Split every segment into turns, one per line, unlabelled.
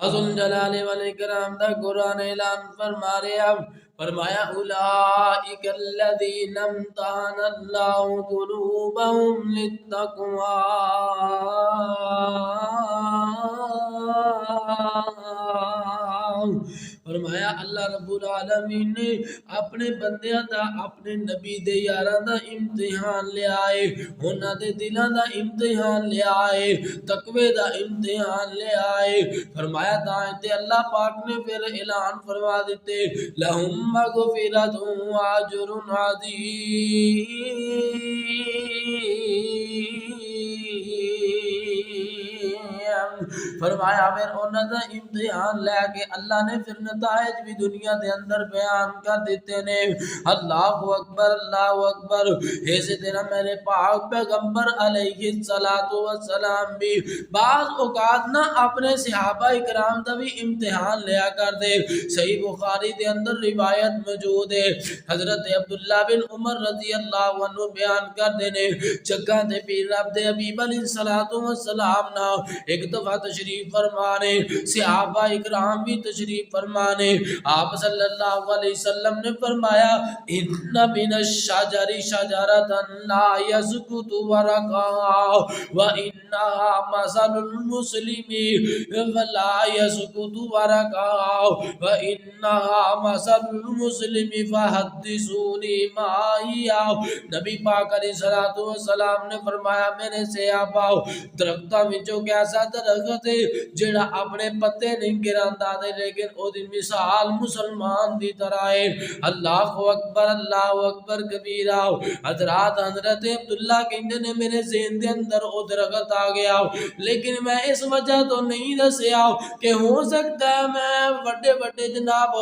ذوالجلال والاکرام دا قرآن اعلان فرما رہا فرمایا اولئک الذین امتحن اللہ قلوبہم للتقوی فرمایا اللہ رب العالمین نے اپنے بندیاں دا اپنے نبی دے یاراں دا امتحان لے آئے انہاں دے دلاں دا امتحان لے آئے تقوی دا امتحان لے آئے فرمایا دائیں اللہ پاک نے پھر اعلان فرما دیتے لہم مغفرۃ و اجر عظیم فرمایا پھر انہاں دا امتحان لے کے اللہ نے پھر نتائج بھی دنیا دے اندر بیان کر دیتے نے اللہ اکبر ایسے طرح میرے پاک پیغمبر علیہ السلام بھی بعض اوقات نہ اپنے صحابہ اکرام دا بھی امتحان لیا کر دے صحیح بخاری دے اندر روایت موجود ہے حضرت عبداللہ بن عمر رضی اللہ عنہ بیان کر دینے چگہ دے پیر عبد حبیب علیہ السلام نا ایک دفعہ تشریف فرمانے صحابہ اکرام بھی تشریف فرمانے آپ صلی اللہ علیہ وسلم نے فرمایا ان من الشجر شجرۃ لا يسقط ورقها وانها مثل المسلم ولا يسقط ورقها وانها مثل المسلم فحدثوني ما هي نبی پاک علیہ الصلوۃ والسلام نے فرمایا میرے صحابہ درختاں وچوں کیسا درخت ہے جڑا اپنے پتے نہیں گراندا دے لیکن او دی مثال مسلمان دی طرح ہے اللہ اکبر کبیرہ حضرات حضرت عبداللہ کہندے نے میرے ذہن دے اندر او درخت آ گیا لیکن میں اس وجہ تو نہیں دسیا کہ ہو سکتا ہے میں بڑے بڑے جناب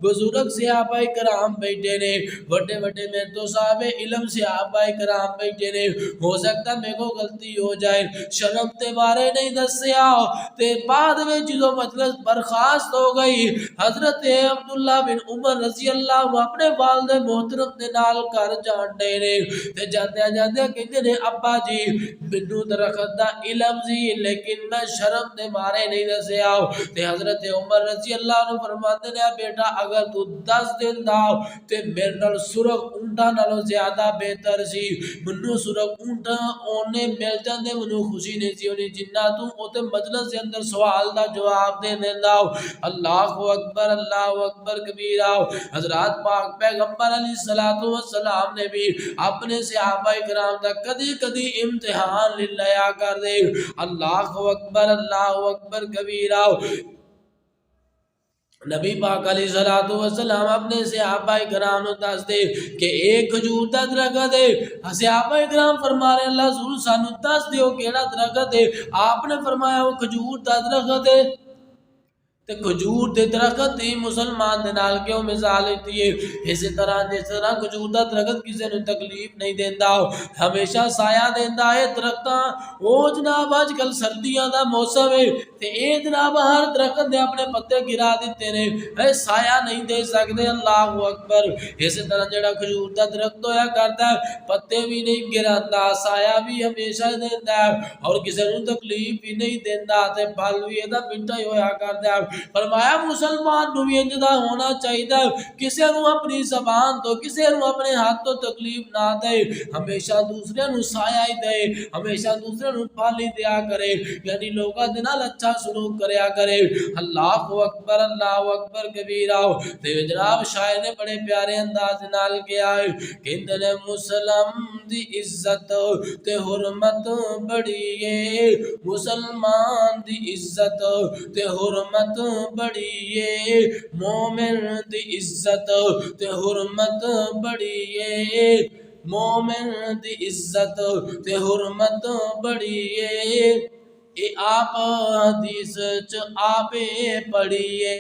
بزرگ صحابہ کرام بیٹھے نے بڑے بڑے میرے تو صاحب علم صحابہ کرام بیٹھے نے ہو سکتا ہے میرے کو غلطی ہو جائے شرم تے بارے نہیں دسیا تے بعد میں جو مجلس برخاست ہو گئی حضرت عبداللہ بن عمر رضی اللہ عنہ اپنے والد محترم دے نال کر جان دے نے تے جاندے کہندے نے ابا جی مینوں درخت دا علم سی لیکن میں شرم دے مارے نہیں دسیا تے حضرت عمر رضی اللہ عنہ فرماتے نے بیٹا اگر تو 10 دن دا تے میرے نال سرخ اونٹاں نالوں زیادہ بہتر سی مینوں سرخ اونٹاں اونے مل جاندے مینوں خوشی نہیں سی ہونی جنہ تو اوتے مجلس دے اندر سوال دا جواب دے دیندا اللہ اکبر کبیرہ حضرات پاک پیغمبر علیہ السلام نے بھی اپنے صحابہ کرام دا کدی کدی امتحان لیا کر دے اللہ اکبر کبیرہ نبی پاک علیہ السلام اپنے صحابہ کرام نو دس دے کہ ایک کھجور دا درخت ہے صحابہ کرام فرما رہے اللہ رسول سانو دس دیو کیڑا درخت ہے آپ نے فرمایا وہ کھجور دا درخت ہے تے کھجور دے درخت دی مسلمان دے نال کیوں مثال ہوتی ہے اسی طرح جس طرح کھجور دا درخت کسی نے تکلیف نہیں دیندا ہمیشہ سایہ دیندا ہے درختاں او جناب اج کل سردیاں دا موسم ہے تے اے جناب ہر درخت دے اپنے پتے گرا دیتے نے اے سایہ نہیں دے سکدے اللہ اکبر اسی طرح جڑا کھجور دا درخت ہویا کردا ہے پتے بھی نہیں گراندا سایہ بھی ہمیشہ دیندا ہے اور کسی نوں تکلیف بھی نہیں دیندا تے پھل بھی ادا مٹھا ہی ہویا کردا ہے فرمایا مسلمان نو بھی انجدا ہونا چاہیے کسی نو اپنی زبان تو کسی نو اپنے ہاتھ تو تکلیف نہ دے ہمیشہ دوسرے نو سایہ ہی دے ہمیشہ دوسرے نو پھل ہی دیا کرے یعنی لوگاں دے نال اچھا سلوک کریا کرے اللہ اکبر کبیرہ تے جناب شاعر نے بڑے پیارے انداز نال کیا ہے کہندے نے مسلم دی عزت تے حرمت بڑی ہے مسلمان دی عزت تے حرمت بڑی ہے مومن دی عزت تے حرمت بڑی ہے مومن دی عزت تے حرمت بڑی ہے اے آپ حدیث چ آپے پڑھی ہے